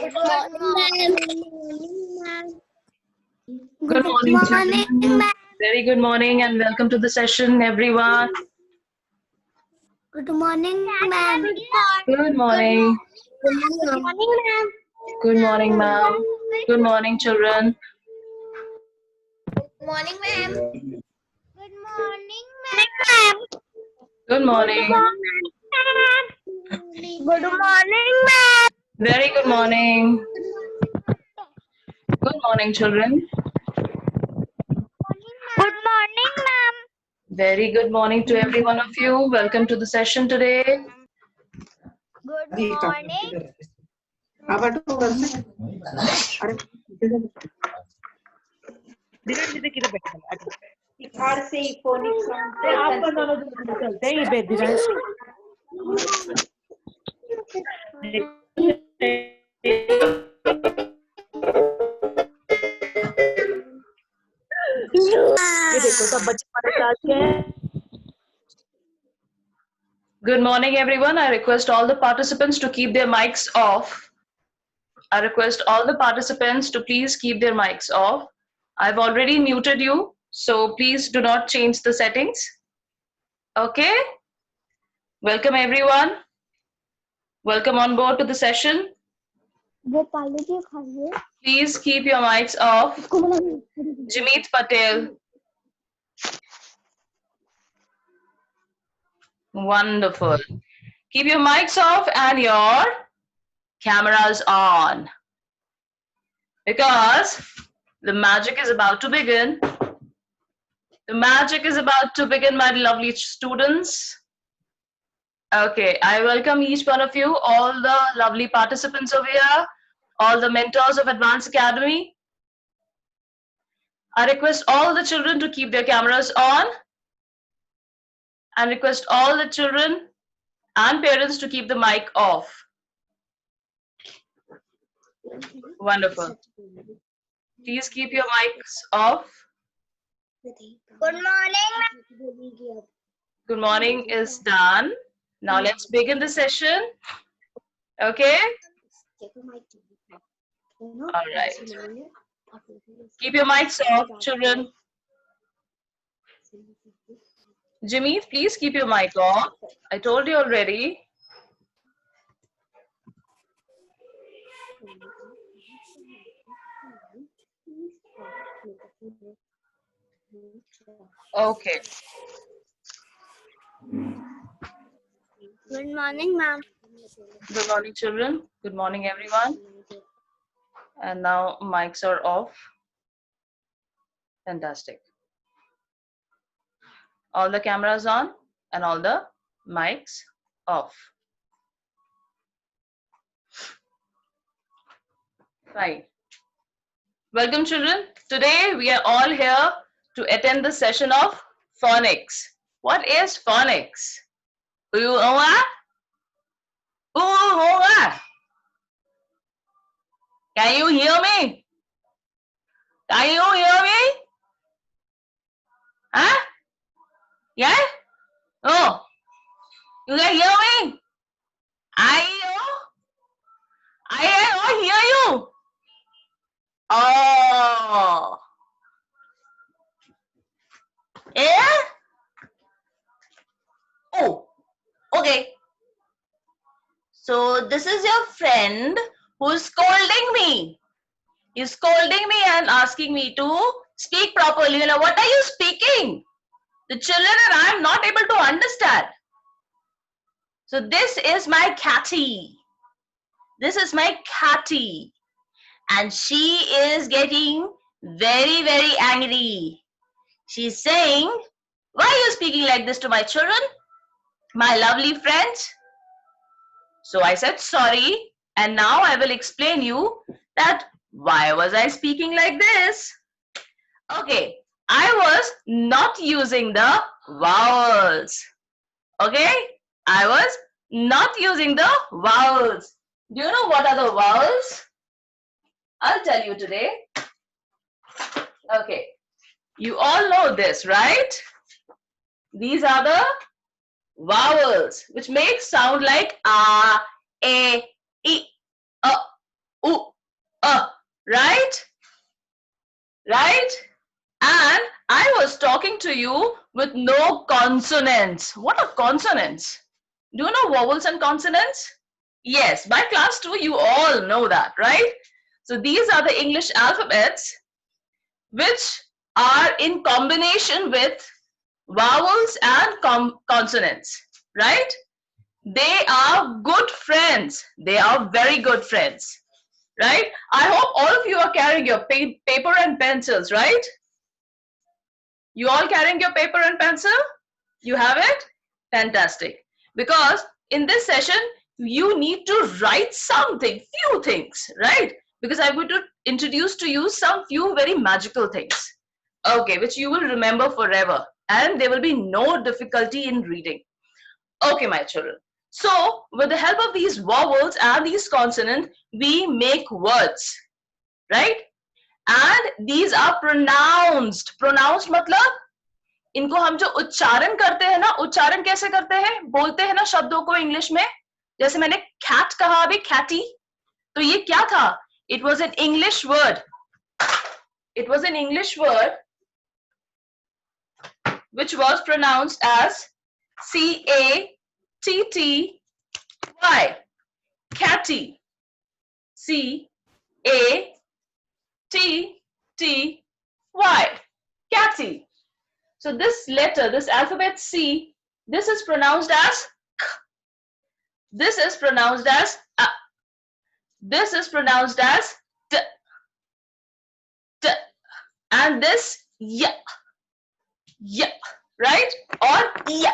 Good morning, ma'am. Good morning, children. Very good morning and welcome to the session, everyone. Good morning, ma'am. Good morning. Good morning, ma'am. Good morning, ma'am. Good morning, children. Good morning, ma'am. Good morning, ma'am. Good morning. Good morning, ma'am. Very good morning. Good morning, children. Good morning, ma'am. Very good morning to every one of you. Welcome to the session today. Good morning. Bihar से ही phonic चलते हैं ये बेदिराज ये देखो सब बच्चे हमारे साथ के हैं. Good morning, everyone. I request all the participants to keep their mics off. I request all the participants to please keep their mics off. I've already muted you, so please do not change the settings. Okay? Welcome, everyone. Welcome on board to the session. Please keep your mics off. Jimit Patel. Wonderful. Keep your mics off and your cameras on. Because the magic is about to begin. The magic is about to begin, my lovely students. Okay, I welcome each one of you, all the lovely participants over here, all the mentors of Advanced Academy. I request all the children to keep their cameras on and request all the children and parents to keep the mic off. Wonderful. Please keep your mics off. Good morning. Good morning is done. Now let's begin the session. Okay? All right. Keep your mics off, children. Jimmy, please keep your mic off. I told you already. Okay. Good morning, ma'am. Good morning, children. Good morning, everyone. And now mics are off. Fantastic. All the cameras on and all the mics off. Fine. Welcome, children. Today we are all here to attend the session of phonics. What is phonics? Do you know that? Who know that? Can you hear me? Can you hear me? Huh? Yeah? Oh, you can hear me? I don't hear you. Oh. Yeah? Oh, okay. So this is your friend who's scolding me. He's scolding me and asking me to speak properly. You know, what are you speaking? The children and I am not able to understand. So this is my catty. This is my catty. And she is getting very, very angry. She's saying, why are you speaking like this to my children? My lovely friends? So I said sorry, and now I will explain you that why was I speaking like this. Okay, I was not using the vowels. Okay? I was not using the vowels. Do you know what are the vowels? I'll tell you today. Okay. You all know this, right? These are the vowels, which make sound like a, e, a, u, a, right? Right? And I was talking to you with no consonants. What are consonants? Do you know vowels and consonants? Yes, by class 2, you all know that, right? So these are the English alphabets which are in combination with vowels and consonants, right? They are good friends. They are very good friends, right? I hope all of you are carrying your paper and pencils, right? You all carrying your paper and pencil? You have it? Fantastic. Because in this session, you need to write something, few things, right? Because I'm going to introduce to you some few very magical things, okay, which you will remember forever. And there will be no difficulty in reading. Okay, my children. So, with the help of these vowels and these consonants, we make words, right? And these are pronounced. Pronounced मतलब इनको हम जो उच्चारण करते हैं ना, उच्चारण कैसे करते हैं? बोलते हैं ना शब्दों को इंग्लिश में. जैसे मैंने cat कहा अभी, catty. तो ये क्या था? It was an English word. It was an English word which was pronounced as C-A-T-T-Y. Catty. C-A-T-T-Y. Catty. So this letter, this alphabet C, this is pronounced as K. This is pronounced as A. This is pronounced as T. T. And this Y. Y. Right? Or Y.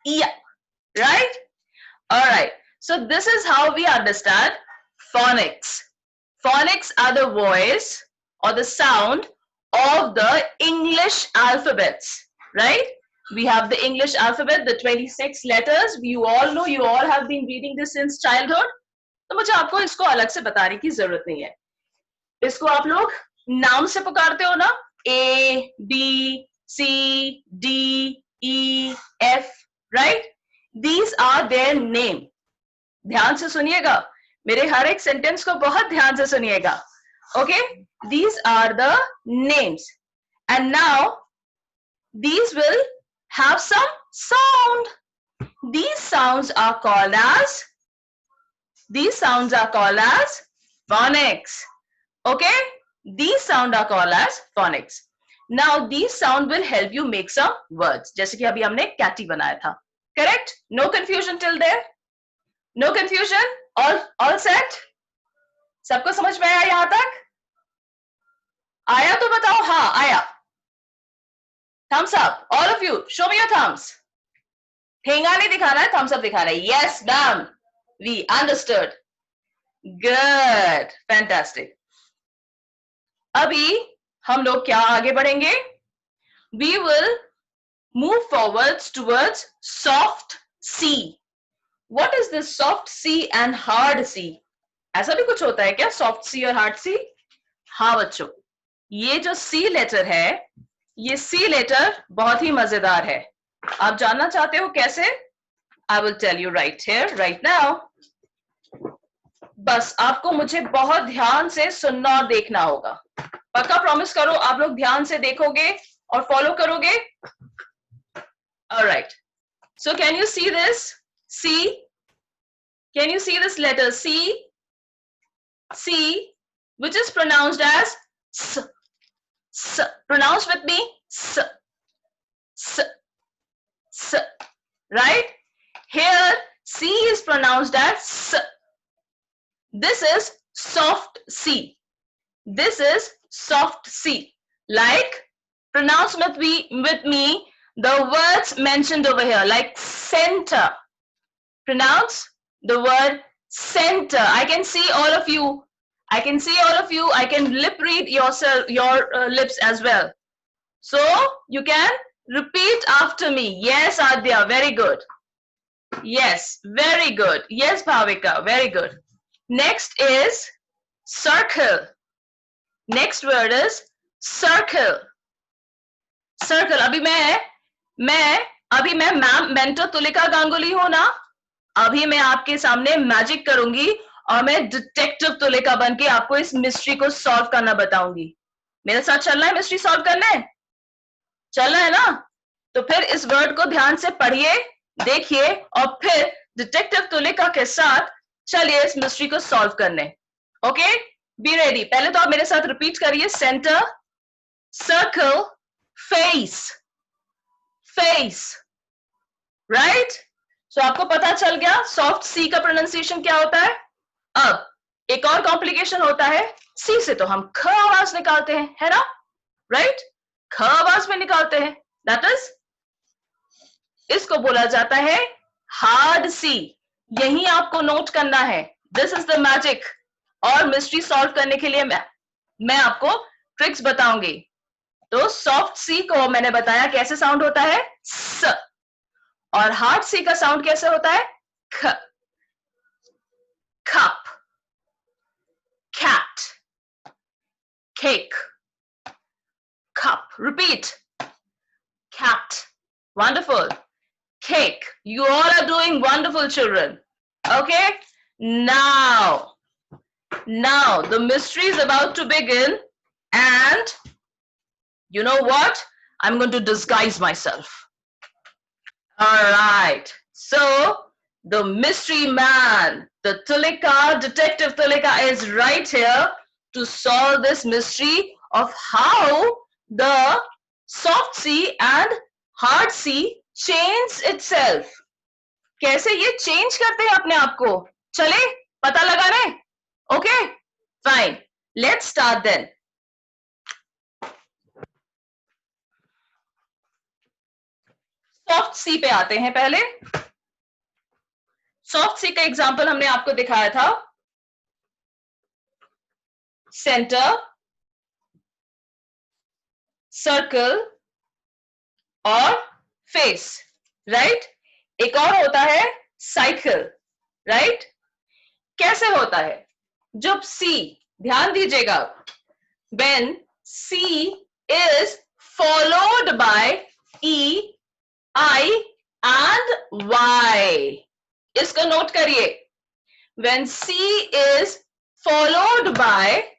Y. Right? Alright. So this is how we understand phonics. Phonics are the voice or the sound of the English alphabets, right? We have the English alphabet, the 26 letters. You all know, you all have been reading this since childhood. तो मुझे आपको इसको अलग से बताने की जरूरत नहीं है. इसको आप लोग नाम से पुकारते हो ना? A, B, C, D, E, F, right? These are their name. ध्यान से सुनिएगा. मेरे हर एक सेंटेंस को बहुत ध्यान से सुनिएगा. Okay? These are the names. And now, these will have some sound. These sounds are called as phonics. Okay? These sounds are called as phonics. Now, these sound will help you make some words. जैसे कि अभी हमने catty बनाया था. Correct? No confusion till there? No confusion? All set? सबको समझ में आया यहाँ तक? आया तो बताओ. हाँ, आया. Thumbs up. All of you, show me your thumbs. ठेंगा नहीं दिखाना है, thumbs up दिखाना है. Yes, done. We understood. Good. Fantastic. अभी हम लोग क्या आगे बढ़ेंगे? We will move forwards towards soft C. What is this soft C and hard C? ऐसा भी कुछ होता है क्या soft C और hard C? हाँ बच्चों, ये जो C लेटर है, ये C लेटर बहुत ही मजेदार है. आप जानना चाहते हो कैसे? I will tell you right here, right now. बस आपको मुझे बहुत ध्यान से सुनना और देखना होगा. पक्का प्रॉमिस करो आप लोग ध्यान से देखोगे और फॉलो करोगे. Alright. So can you see this? C. Can you see this letter C? C, which is pronounced as S. S. Pronounce with me. S. S. S. Right? Here, C is pronounced as S. This is soft C. This is soft C. Like, pronounce with me the words mentioned over here, like center. Pronounce the word center. I can see all of you. I can see all of you. I can lip read yourself, your lips as well. So you can repeat after me. Yes, Adya, very good. Yes, very good. Yes, Bhavika, very good. Next is circle. Next word is circle. Circle. अभी मैं ma'am mentor Tulika Ganguly हूं ना, अभी मैं आपके सामने magic करूंगी और मैं डिटेक्टिव तुलिका बन के आपको इस मिस्ट्री को सॉल्व करना बताऊंगी। मेरे साथ चलना है मिस्ट्री सॉल्व करने? चलना है ना? तो फिर इस वर्ड को ध्यान से पढ़िए, देखिए और फिर डिटेक्टिव तुलिका के साथ चलिए इस मिस्ट्री को सॉल्व करने। Okay, be ready. पहले तो आप मेरे साथ रिपीट करिए, centre, circle, face, face, right? So आपको पता चल गया सॉफ्ट सी का प्रोनाउंसिएशन क्या होता है। अब एक और कॉम्प्लिकेशन होता है, सी से तो हम ख आवाज निकालते हैं, है ना? राइट? ख आवाज में निकालते हैं, दैट इज, इसको बोला जाता है हार्ड सी। यही आपको नोट करना है, दिस इज द मैजिक। और मिस्ट्री सॉल्व करने के लिए मैं आपको ट्रिक्स बताऊंगी। तो सॉफ्ट सी को मैंने बताया कैसे साउंड होता है, स, और हार्ड सी का साउंड कैसे होता है, ख। Cup, cat, cake, cup. Repeat. Cat. Wonderful. Cake. You all are doing wonderful, children. Okay? Now the mystery is about to begin, and you know what? I'm going to disguise myself. All right. So the mystery man, the Tulika, Detective Tulika, is right here to solve this mystery of how the soft C and hard C change itself. कैसे ये change करते हैं अपने आप को? चले पता लगाने? Okay, fine. Let's start then. Soft C पे आते हैं पहले. Soft C का एग्जाम्पल हमने आपको दिखाया था. Center, सर्कल और फेस, राइट? एक और होता है साइकिल, राइट? कैसे होता है? जब सी, ध्यान दीजिएगा, when C is followed by E, I and Y. इसको नोट करिए, when C is followed by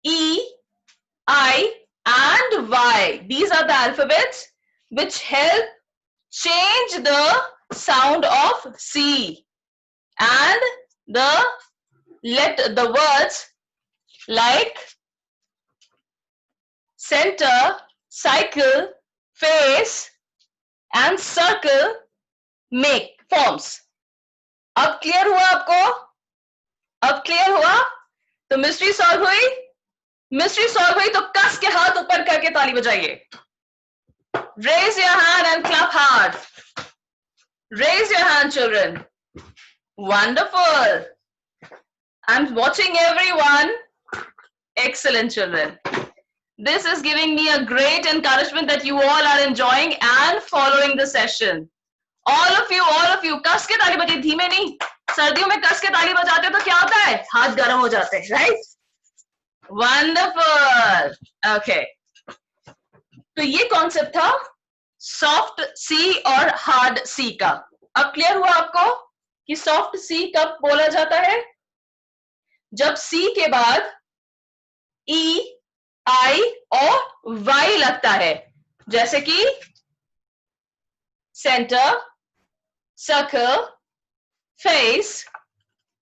E, I and Y. These are the alphabets which help change the sound of C, and let the words like center, cycle, face and circle make forms. अब clear हुआ आपको? अब clear हुआ? तो mystery solve हुई? Mystery solve हुई तो कस के हाथ ऊपर करके ताली बजाइए. Raise your hand and clap hard. Raise your hand, children. Wonderful. I'm watching everyone. Excellent, children. This is giving me a great encouragement that you all are enjoying and following the session. All of you, कस के ताली बजाइए, धीमे नहीं. सर्दियों में कस के ताली बजाते हो तो क्या होता है? हाथ गर्म हो जाते हैं, right? Wonderful. Okay. तो ये कॉन्सेप्ट था सॉफ्ट सी और हार्ड सी का. अब क्लियर हुआ आपको कि सॉफ्ट सी कब बोला जाता है? जब सी के बाद ई, आई और वाई लगता है, जैसे कि centre, circle, face,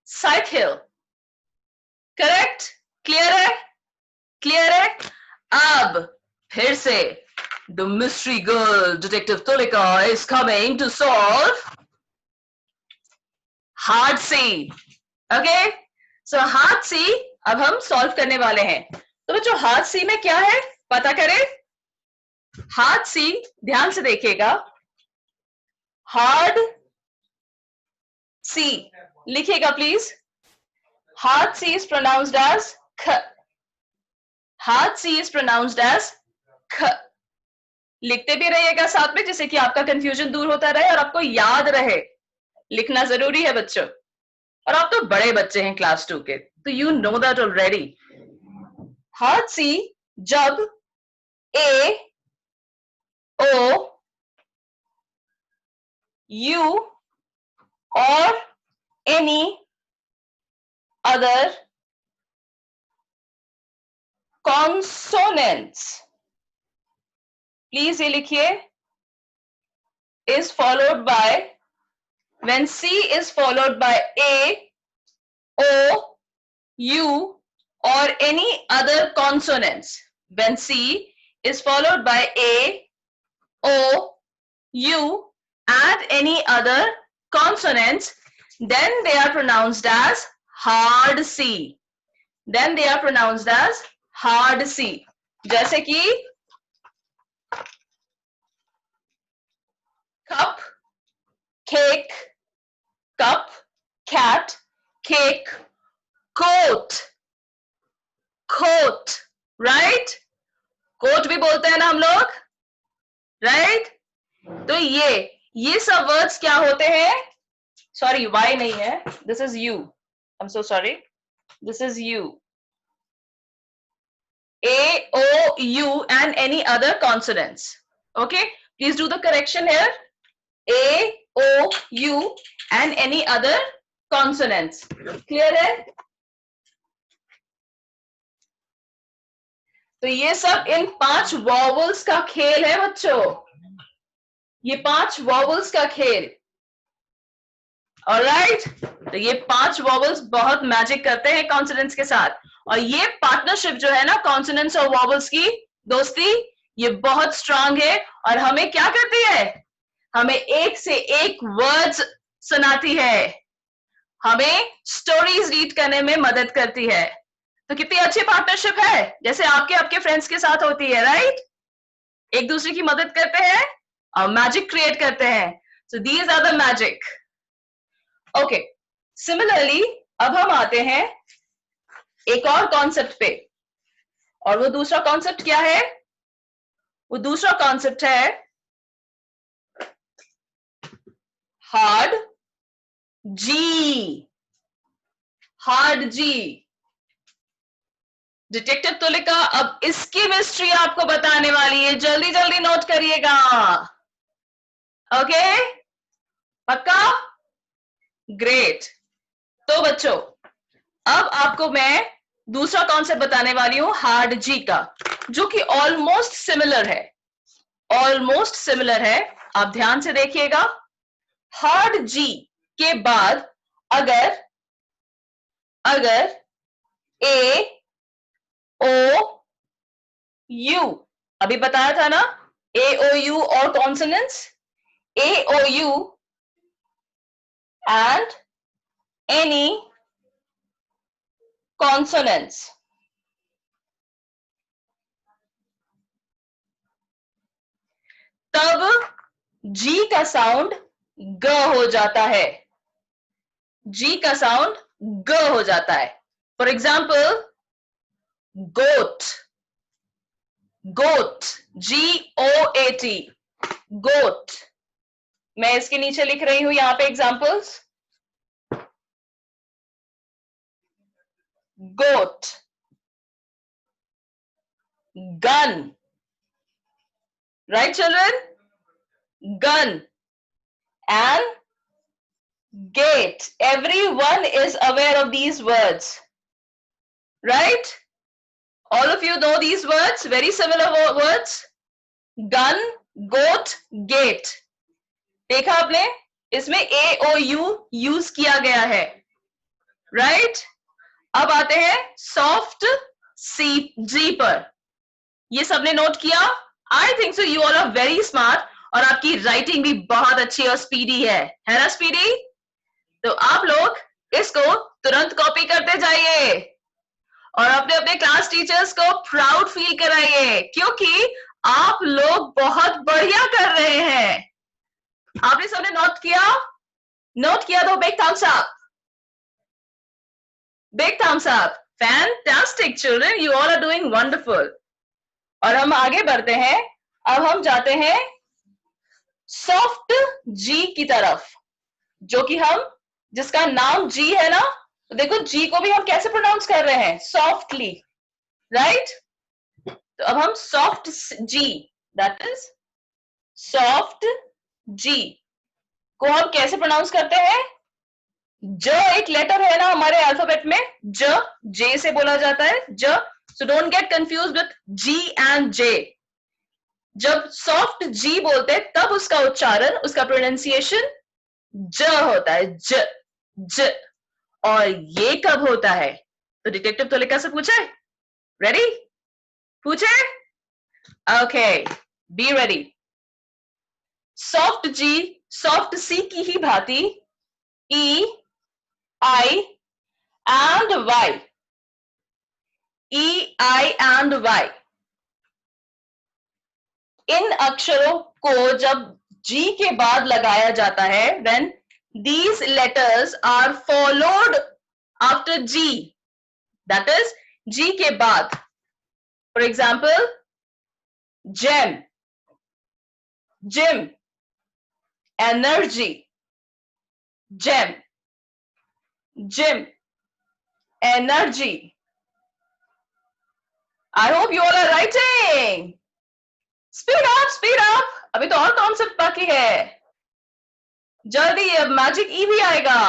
cycle. Correct? Clear है? क्लियर है? अब फिर से the mystery girl detective Tulika is coming to solve hard C. Okay, so hard C अब हम solve करने वाले हैं. तो बच्चों hard C में क्या है पता करें? hard C ध्यान से देखिएगा. hard C लिखिएगा please. hard C is pronounced as ख. Hard C is pronounced as ख. लिखते भी रहिएगा साथ में, जिससे कि आपका कंफ्यूजन दूर होता रहे और आपको याद रहे. लिखना जरूरी है बच्चों, और आप तो बड़े बच्चे हैं क्लास 2 के, तो you know that already. Hard C जब A, O, U or any other consonants, please ये लिखिए, is followed by, when C is followed by A, O, U or any other consonants. When C is followed by A, O, U and any other consonants, then they are pronounced as hard C. Then they are pronounced as hard C. जैसे कि cup, cake, cup, cat, cake, coat, coat, right? Coat भी बोलते हैं ना हम लोग, right? तो ये सब वर्ड्स क्या होते हैं? सॉरी, Y नहीं है, this is U. I'm so sorry. This is U. A, O, U and any other consonants. Okay? Please do the correction here. A, O, U and any other consonants. Clear है? तो ये सब इन 5 vowels का खेल है बच्चों. ये 5 vowels का खेल. ऑलराइट? तो ये 5 वॉवल्स बहुत मैजिक करते हैं कॉन्सोनेंट्स के साथ. और ये पार्टनरशिप जो है ना कॉन्सोनेंट्स और वॉवल्स की दोस्ती, ये बहुत स्ट्रांग है और हमें क्या करती है? हमें एक से एक वर्ड्स सुनाती है, हमें स्टोरीज रीड करने में मदद करती है. तो कितनी अच्छी पार्टनरशिप है, जैसे आपके फ्रेंड्स के साथ होती है, राइट? एक दूसरे की मदद करते हैं और मैजिक क्रिएट करते हैं. So these are the magic. Okay, similarly अब हम आते हैं एक और कॉन्सेप्ट पे, और वो दूसरा कॉन्सेप्ट क्या है? वो दूसरा कॉन्सेप्ट है हार्ड जी. हार्ड जी. डिटेक्टिव तुलिका अब इसकी मिस्ट्री आपको बताने वाली है, जल्दी जल्दी नोट करिएगा. ओके, पक्का? ग्रेट. तो बच्चों, अब आपको मैं दूसरा कॉन्सेप्ट बताने वाली हूं हार्ड जी का, जो कि ऑलमोस्ट सिमिलर है. ऑलमोस्ट सिमिलर है, आप ध्यान से देखिएगा. हार्ड जी के बाद अगर ए, ओ, यू, अभी बताया था ना, ए, ओ, यू और consonants, A, O, U and any consonants, तब जी का साउंड ग हो जाता है. जी का साउंड ग हो जाता है. For example goat. Goat, GOAT, goat. मैं इसके नीचे लिख रही हूं यहां पे examples. Goat, gun, right children? Gun and gate. Everyone is aware of these words, right? All of you know these words, very similar words. Gun, goat, gate. देखा आपने, इसमें A, O, U यूज किया गया है, right? अब आते हैं soft जी पर. ये सबने नोट किया? I think so you all are very smart, और आपकी राइटिंग भी बहुत अच्छी और स्पीडी है ना स्पीडी? तो आप लोग इसको तुरंत कॉपी करते जाइए और अपने अपने क्लास टीचर्स को प्राउड फील कराइए, क्योंकि आप लोग बहुत बढ़िया कर रहे हैं. आपने सबने नोट किया? नोट किया तो big thumbs up. Big thumbs up. Fantastic children, you all are doing wonderful. और हम आगे बढ़ते हैं. अब हम जाते हैं सॉफ्ट जी की तरफ, जो कि हम जिसका नाम जी है ना. तो देखो जी को भी हम कैसे प्रोनाउंस कर रहे हैं, सॉफ्टली, राइट. तो अब हम soft G, that is soft G को हम कैसे प्रोनाउंस करते हैं. ज एक लेटर है ना हमारे अल्फाबेट में, जे से बोला जाता है ज. So don't get confuse with G and J. जब सॉफ्ट जी बोलते हैं तब उसका उच्चारण, उसका प्रोनाउंसिएशन ज होता है, ज ज. और ये कब होता है? तो डिटेक्टिव तोलिका से पूछे. रेडी? पूछे. Okay, be ready. Soft G soft C की ही भांति E, I and Y, E, I and Y, इन अक्षरों को जब जी के बाद लगाया जाता है, when these letters are followed after G, that is G के बाद. For example, gem, gym, energy, gem, gym, energy. I hope you all are writing. Speed up, speed up. अभी तो और कॉन्सेप्ट बाकी है. जल्दी, अब मैजिक ई भी आएगा.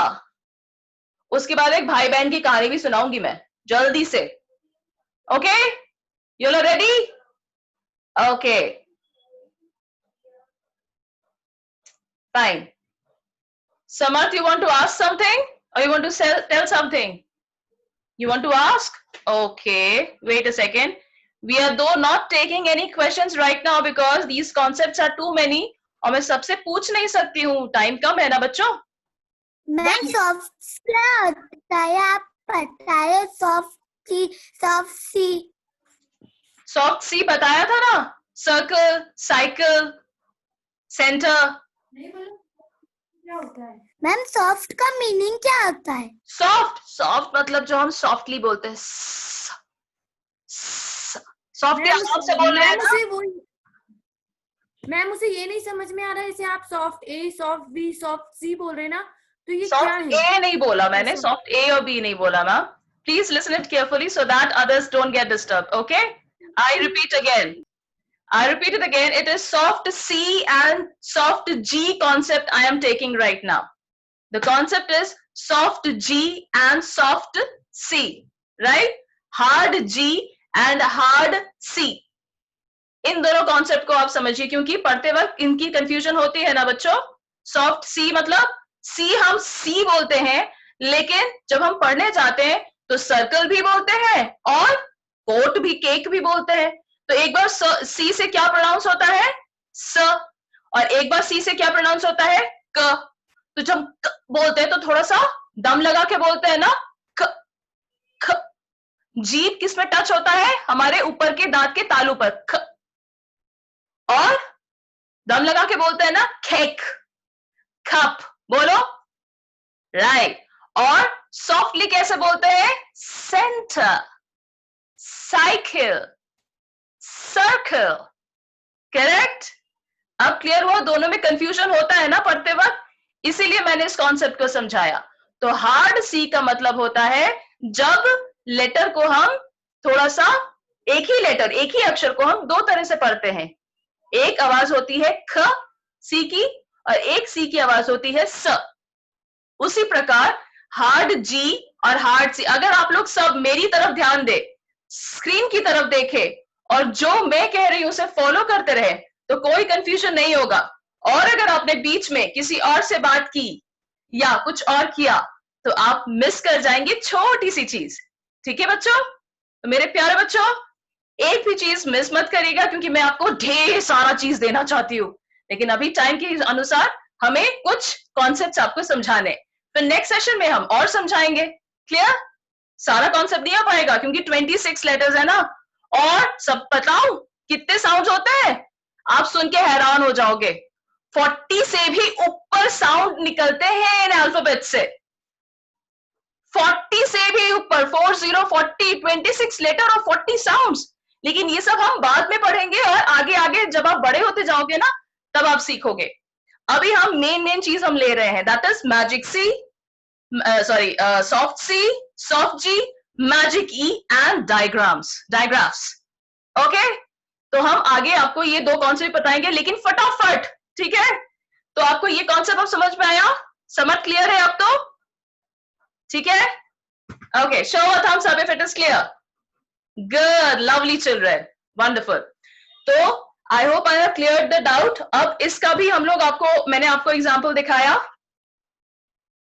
उसके बाद एक भाई बहन की कहानी भी सुनाऊंगी मैं जल्दी से. Okay, you are ready? Okay, fine. Samarth, you want to ask something or you want to tell something? You want to ask? Okay, wait a second. We are though not taking any questions right now because these concepts are too many. और मैं सबसे पूछ नहीं सकती हूँ, time कम है ना बच्चों. मैम सॉफ्ट क्या होता है आप बताइए. सॉफ्ट सी बताया था ना. Circle, cycle, centre. क्या होता है मैम सॉफ्ट का मीनिंग क्या होता है? सॉफ्ट मतलब जो हम सॉफ्टली बोलते हैं. सॉफ्ट के आराम से बोल रहे हैं ना. मैम मुझे ये नहीं समझ में आ रहा है, जैसे आप सॉफ्ट ए, सॉफ्ट बी, सॉफ्ट सी बोल रहे हैं ना, तो ये क्या सॉफ्ट है? ए नहीं बोला मैंने, सॉफ्ट ए और बी नहीं बोला ma'am. Please listen it carefully so that others don't get disturb. Okay, I repeat it again. It is soft C and soft G concept I am taking right now. The concept is soft G and soft C, right? Hard G and hard C. इन दोनों concept को आप समझिए, क्योंकि पढ़ते वक्त इनकी confusion होती है ना बच्चों. सॉफ्ट सी मतलब सी हम सी बोलते हैं, लेकिन जब हम पढ़ने जाते हैं तो सर्कल भी बोलते हैं और कोट भी, केक भी बोलते हैं. तो एक बार सी से क्या प्रोनाउंस होता है? स. और एक बार सी से क्या प्रोनाउंस होता है? क. तो जब बोलते हैं तो थोड़ा सा दम लगा के बोलते हैं ना, क, ख. जीभ किस में टच होता है? हमारे ऊपर के दांत के तालू पर, ख. और दम लगा के बोलते हैं ना, केक, कप. बोलो, राइट. और सॉफ्टली कैसे बोलते हैं? Centre, cycle, circle. करेक्ट. अब क्लियर हुआ? दोनों में कंफ्यूजन होता है ना पढ़ते वक्त, इसीलिए मैंने इस कॉन्सेप्ट को समझाया. तो हार्ड सी का मतलब होता है जब लेटर को हम थोड़ा सा, एक ही लेटर, एक ही अक्षर को हम दो तरह से पढ़ते हैं. एक आवाज होती है ख सी की और एक सी की आवाज होती है स. उसी प्रकार हार्ड जी और हार्ड सी. अगर आप लोग सब मेरी तरफ ध्यान दे, स्क्रीन की तरफ देखे और जो मैं कह रही हूं उसे फॉलो करते रहे तो कोई कंफ्यूजन नहीं होगा. और अगर आपने बीच में किसी और से बात की या कुछ और किया तो आप मिस कर जाएंगे छोटी सी चीज. ठीक है बच्चों? तो मेरे प्यारे बच्चों, एक भी चीज मिस मत करिएगा, क्योंकि मैं आपको ढेर सारा चीज देना चाहती हूँ, लेकिन अभी टाइम के अनुसार हमें कुछ कॉन्सेप्ट्स आपको समझाने. फिर नेक्स्ट सेशन में हम और समझाएंगे. क्लियर? सारा कॉन्सेप्ट नहीं आ पाएगा क्योंकि 26 लेटर्स है ना. और सब बताऊं कितने साउंड्स होते हैं? आप सुन के हैरान हो जाओगे. 40 से भी ऊपर साउंड निकलते हैं इन अल्फाबेट से. 40 से भी ऊपर, 40, 40, 26 लेटर और 40 साउंड्स। लेकिन ये सब हम बाद में पढ़ेंगे और आगे आगे जब आप बड़े होते जाओगे ना तब आप सीखोगे। अभी हम मेन चीज हम ले रहे हैं, that is magic C, sorry soft C, soft G, magic E and digraphs. Okay, तो हम आगे आपको ये दो कॉन्सेप्ट बताएंगे, लेकिन फटाफट, ठीक है? तो आपको ये कॉन्सेप्ट अब समझ में आया? समझ क्लियर है अब तो? ठीक है? Okay, show a thumbs up if it is clear. Good, lovely children, wonderful. तो I hope I have cleared the doubt. अब इसका भी हम लोग मैंने आपको एग्जांपल दिखाया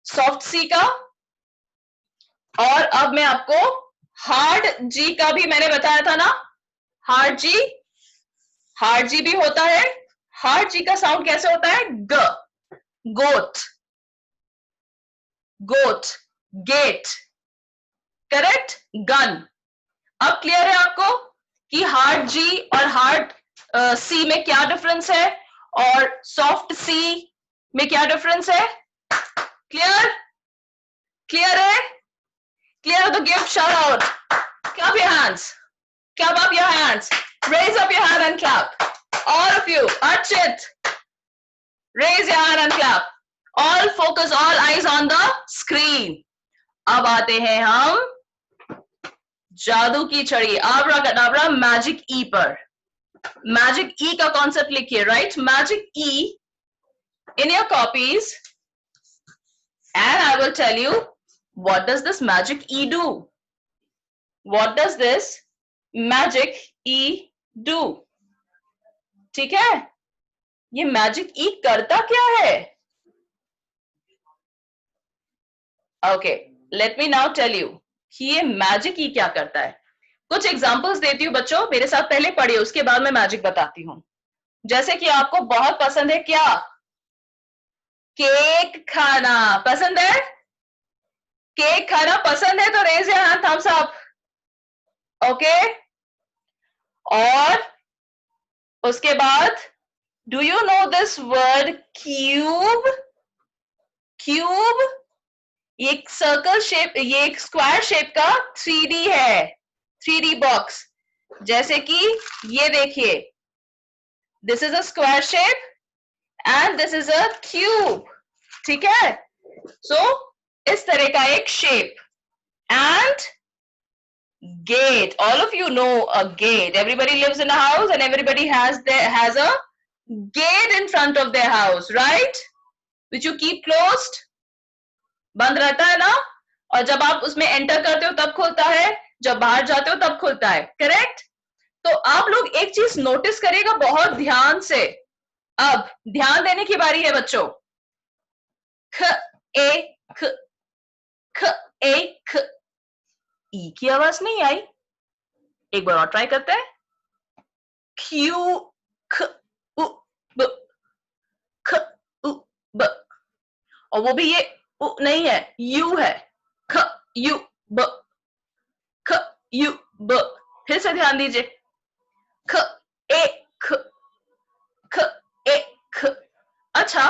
सॉफ्ट सी का, और अब मैं आपको हार्ड जी का भी मैंने बताया था ना। हार्ड जी भी होता है। हार्ड जी का साउंड कैसे होता है? ग, गोट, गेट, करेक्ट, गन। अब क्लियर है आपको कि हार्ड जी और हार्ड सी में क्या डिफरेंस है और सॉफ्ट सी में क्या डिफरेंस है? क्लियर है? क्लियर? तो give shout out, clap your hands, clap up your hands, raise up your hand and clap, all of you. Archit, raise your hand and clap. All focus, all eyes on the screen. अब आते हैं हम जादू की छड़ी, आब्राकडाब्रा, magic ई पर। Magic ई का concept लिखिए, right? Magic E in your copies, and I will tell you what does this magic E do. What does this magic E do? ठीक है? ये मैजिक ई करता क्या है? Okay, let me now tell you कि ये magic ई क्या करता है। कुछ एग्जांपल्स देती हूँ बच्चों, मेरे साथ पहले पढ़िए, उसके बाद मैं मैजिक बताती हूँ। जैसे कि आपको बहुत पसंद है क्या? केक खाना पसंद है? केक खाना पसंद है तो raise your hand, thumbs up. Okay, और उसके बाद do you know this word cube? ये एक सर्कल शेप, ये एक स्क्वायर शेप का 3D है, 3D बॉक्स। जैसे कि ये देखिए, this is a square shape and this is a cube, ठीक है? सो इस तरह का एक shape. And gate, all of you know a gate. Everybody lives in a house and everybody has a gate in front of their house, right? Which you keep closed. बंद रहता है ना, और जब आप उसमें एंटर करते हो तब खुलता है, जब बाहर जाते हो तब खुलता है, करेक्ट? तो आप लोग एक चीज नोटिस करिएगा बहुत ध्यान से। अब ध्यान देने की बारी है बच्चों। ख ए ख, ख ए ख, ई की आवाज नहीं आई। एक बार और ट्राई करते हैं। क्यू ख उ ब, ख उ ब, और वो भी ये उ नहीं है, यू है, ख यू ब, ख यू ब। फिर से ध्यान दीजिए, ख ए ख, ख ए ख। अच्छा,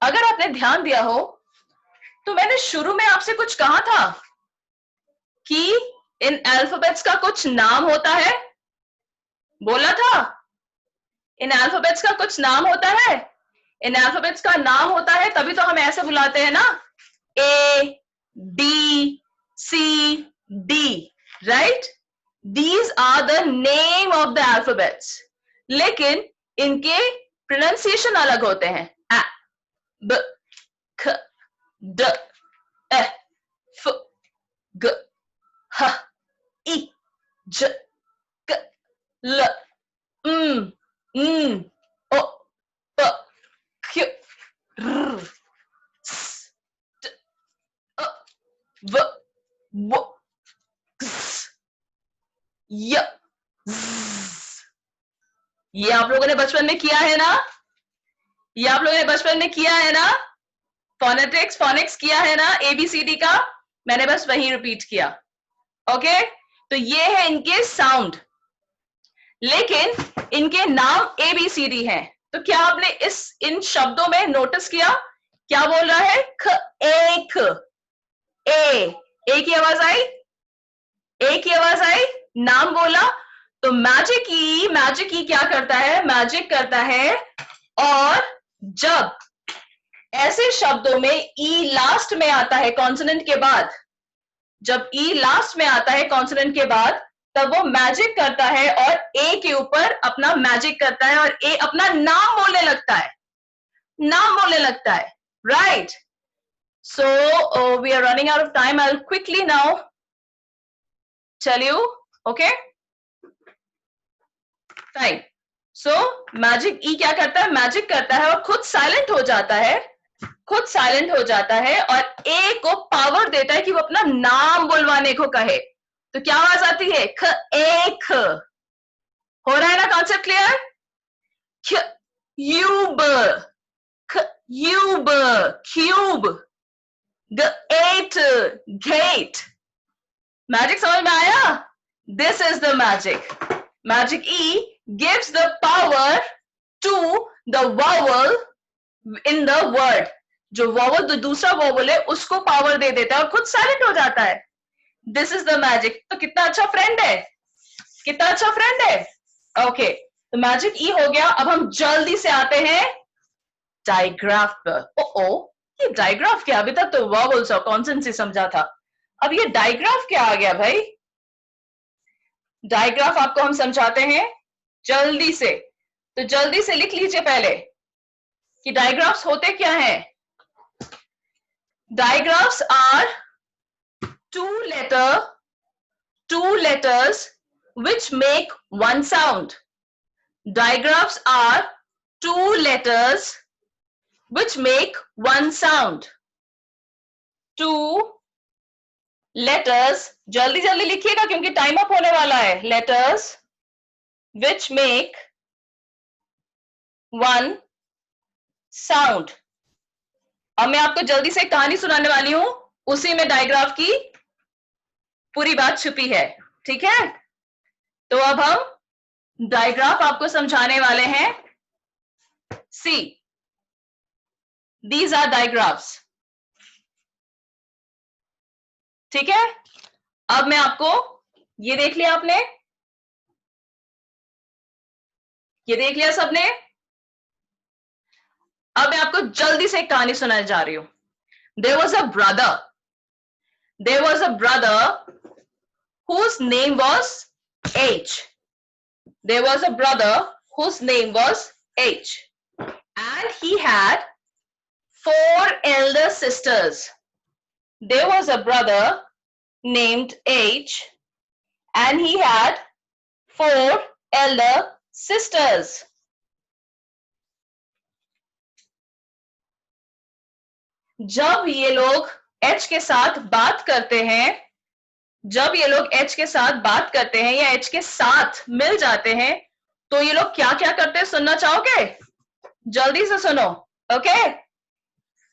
अगर आपने ध्यान दिया हो तो मैंने शुरू में आपसे कुछ कहा था कि इन अल्फाबेट्स का कुछ नाम होता है, बोला था। इन अल्फाबेट्स का कुछ नाम होता है, इन अल्फाबेट्स का नाम होता है, तभी तो हम ऐसे बुलाते हैं ना, A B C D, right? These are the name of the alphabets, लेकिन इनके प्रोनाउंसिएशन अलग होते हैं। अ ब ख ड ए फ ग ह ई ज क ल ओ प q r s t v w x y z। ये आप लोगों ने बचपन में किया है ना? ये आप लोगों ने बचपन में किया है ना? फोनिक्स किया है ना ABCD का? मैंने बस वही रिपीट किया। ओके, तो ये है इनके साउंड, लेकिन इनके नाम ABCD हैं। तो क्या आपने इन शब्दों में नोटिस किया क्या बोल रहा है? ख एक, ए की आवाज आई, ए की आवाज आई, नाम बोला तो मैजिक ई क्या करता है, मैजिक करता है। और जब ऐसे शब्दों में ई लास्ट में आता है कॉन्सोनेंट के बाद, जब ई लास्ट में आता है कॉन्सोनेंट के बाद, तब वो मैजिक करता है और ए के ऊपर अपना मैजिक करता है और ए अपना नाम बोलने लगता है, नाम बोलने लगता है, right. So we are running out of time. I'll quickly now tell you, okay? Fine. So magic E क्या करता है, मैजिक करता है और खुद साइलेंट हो जाता है, खुद साइलेंट हो जाता है और ए को पावर देता है कि वो अपना नाम बुलवाने को कहे। तो क्या आवाज आती है, ख ए ख। हो रहा है ना concept clear? Cube, cube, cube, gate, gate. Magic समझ में आया? This is the magic. Magic E gives the power to the vowel in the word. जो vowel जो दूसरा vowel है उसको पावर दे देता है और खुद साइलेंट हो जाता है। This is the magic. तो कितना अच्छा फ्रेंड है, कितना अच्छा फ्रेंड है। ओके, तो मैजिक ई हो गया। अब हम जल्दी से आते हैं डायग्राफ पर। ओ ये डायग्राफ क्या, अभी तक तो वॉवल्स और कॉन्सोनेंट्स से समझा था, अब ये डायग्राफ क्या आ गया भाई? डायग्राफ आपको हम समझाते हैं जल्दी से, तो जल्दी से लिख लीजिए पहले कि डायग्राफ्स होते क्या हैं। डायग्राफ्स are two letters which make one sound. Digraphs are two letters which make one sound. Two letters, जल्दी जल्दी लिखिएगा क्योंकि टाइम अप होने वाला है। Letters which make one sound. अब मैं आपको जल्दी से कहानी सुनाने वाली हूं, उसी में डायग्राफ की पूरी बात छुपी है, ठीक है? तो अब हम डायग्राफ आपको समझाने वाले हैं। सी, दीज आर डायग्राफ्स, ठीक है? अब मैं आपको, ये देख लिया आपने, ये देख लिया सबने? अब मैं आपको जल्दी से एक कहानी सुनाने जा रही हूं। There was a brother whose name was H. There was a brother whose name was H. And he had 4 elder sisters. There was a brother named H and he had 4 elder sisters. जब ये लोग H के साथ बात करते हैं, जब ये लोग H के साथ बात करते हैं या H के साथ मिल जाते हैं, तो ये लोग क्या क्या करते हैं सुनना चाहोगे? जल्दी से सुनो, ओके?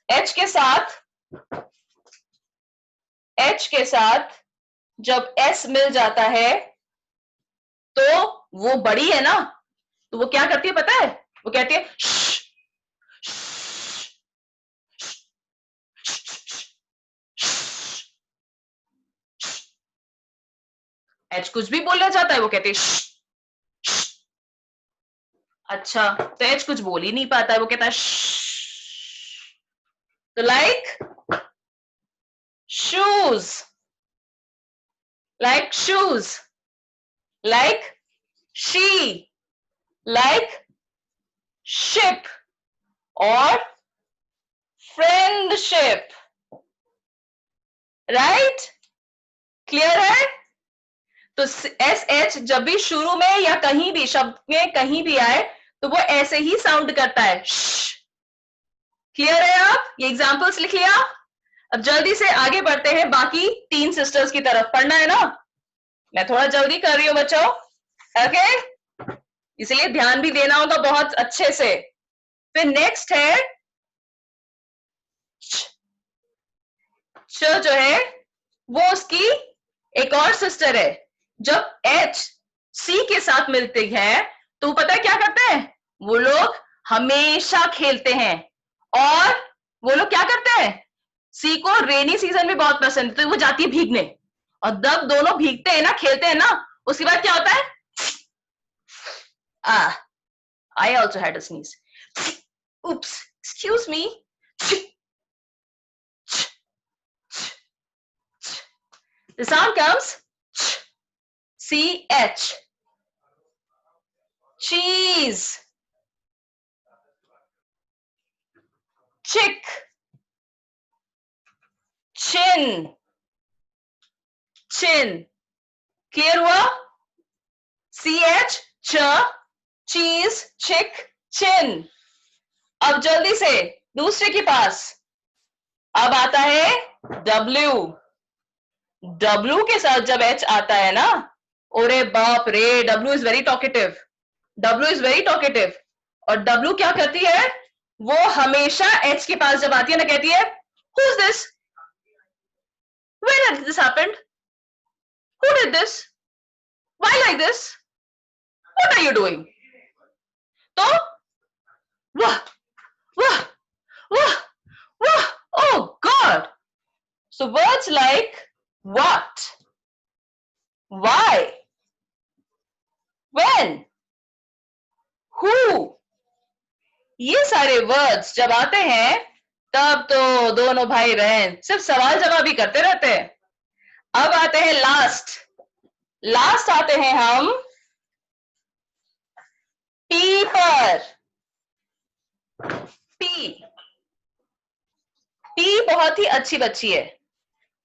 H के साथ जब S मिल जाता है तो वो बड़ी है ना, तो वो क्या करती है पता है? वो कहती है श्श, H कुछ भी बोलना चाहता है, वो कहते हैं अच्छा, तो H कुछ बोल ही नहीं पाता है, वो कहता है तो like shoes, like shoes, like she, like ship or friendship, right? Clear है? तो SH जब भी शुरू में या कहीं भी शब्द में कहीं भी आए तो वो ऐसे ही साउंड करता है। क्लियर है? आप ये एग्जांपल्स लिख लिया? अब जल्दी से आगे बढ़ते हैं बाकी 3 सिस्टर्स की तरफ। पढ़ना है ना? मैं थोड़ा जल्दी कर रही हूं बच्चों, ओके? इसलिए ध्यान भी देना होगा बहुत अच्छे से। फिर नेक्स्ट है च, जो है वो उसकी एक और सिस्टर है। जब H C के साथ मिलती है तो पता है क्या करते हैं? वो लोग हमेशा खेलते हैं और वो लोग क्या करते हैं? सी को रेनी सीजन भी बहुत पसंद है, तो वो जाती है भीगने, और जब दोनों भीगते हैं ना, खेलते हैं ना, उसके बाद क्या होता है? I also had a sneeze. Oops, excuse me. The sound comes CH. Cheese. Chick. Chin. Chin. Clear हुआ? CH, ch, cheese, chick, chin. अब जल्दी से दूसरे के पास, अब आता है W. W के साथ जब H आता है ना, ओरे बाप रे, W is very talkative. W is very talkative. और W क्या करती है? वो हमेशा H के पास जब आती है ना, कहती है who is this? When did this happened? Who did this? Why like this? What are you doing? तो वाह वाह वाह वाह, oh God. So words like what, why, when, who, ये सारे वर्ड्स जब आते हैं तब तो दोनों भाई बहन सिर्फ सवाल जवाब ही करते रहते हैं. अब आते हैं लास्ट. लास्ट आते हैं हम पी पर. पी. पी बहुत ही अच्छी बच्ची है.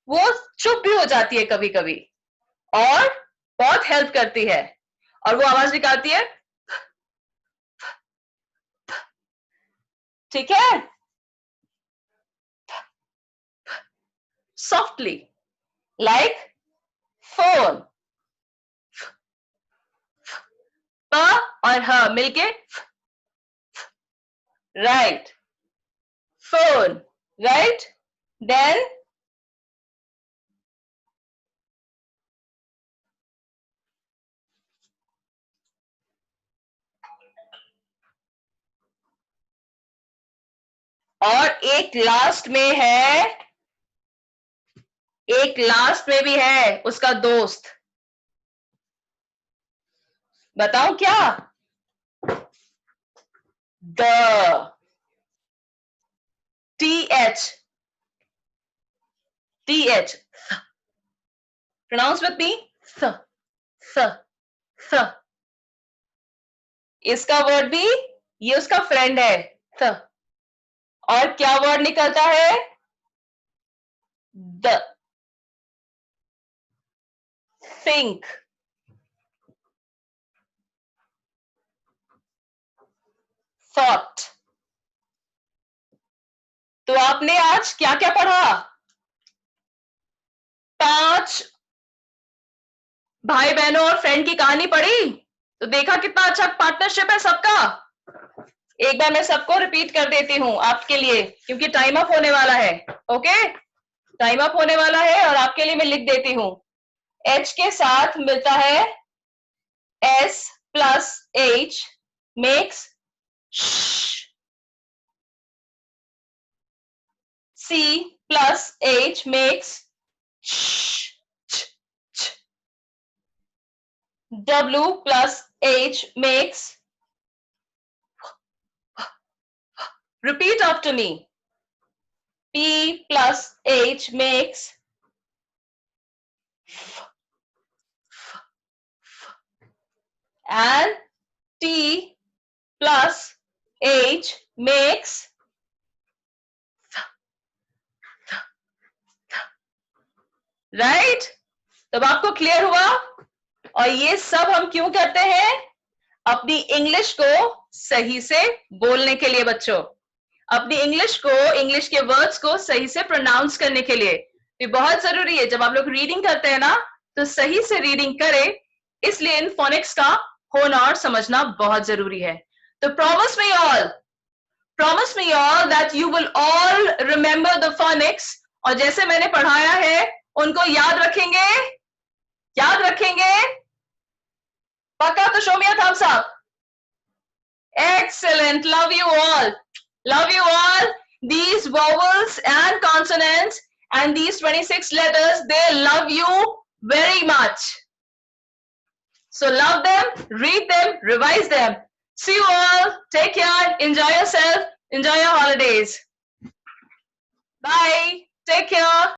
वो चुप भी हो जाती है कभी कभी और बहुत हेल्प करती है, और वो आवाज निकालती है, ठीक है, सॉफ्टली, लाइक फोन. प और ह मिलके राइट, फोन, राइट. देन और एक लास्ट में है, एक लास्ट में भी है उसका दोस्त. बताओ क्या? The. TH. TH. Pronounce with me. th. th. th. इसका वर्ड भी, ये उसका फ्रेंड है th. और क्या वर्ड निकलता है? द. think, thought. तो आपने आज क्या क्या पढ़ा? 5 भाई बहनों और फ्रेंड की कहानी पढ़ी, तो देखा कितना अच्छा पार्टनरशिप है सबका. एक बार मैं सबको रिपीट कर देती हूं आपके लिए, क्योंकि टाइम अप होने वाला है. ओके, टाइम अप होने वाला है, और आपके लिए मैं लिख देती हूं. H के साथ मिलता है S plus H makes sh. C plus H makes sh. W plus H makes, repeat after me, P plus H makes, and T plus H makes, right? तब आपको क्लियर हुआ? और ये सब हम क्यों करते हैं? अपनी इंग्लिश को सही से बोलने के लिए बच्चों, अपनी इंग्लिश को, इंग्लिश के वर्ड्स को सही से प्रोनाउंस करने के लिए. ये बहुत जरूरी है. जब आप लोग रीडिंग करते हैं ना, तो सही से रीडिंग करें, इसलिए इन फोनिक्स का होना और समझना बहुत जरूरी है. तो promise me all that you will all remember the phoenix, और जैसे मैंने पढ़ाया है उनको याद रखेंगे. याद रखेंगे पक्का? तो show me a thumbs up. Excellent. Love you all. Love you all. these vowels and consonants and these 26 letters, they love you very much. So love them, read them, revise them. See you all. Take care. Enjoy yourself. Enjoy your holidays. Bye. Take care.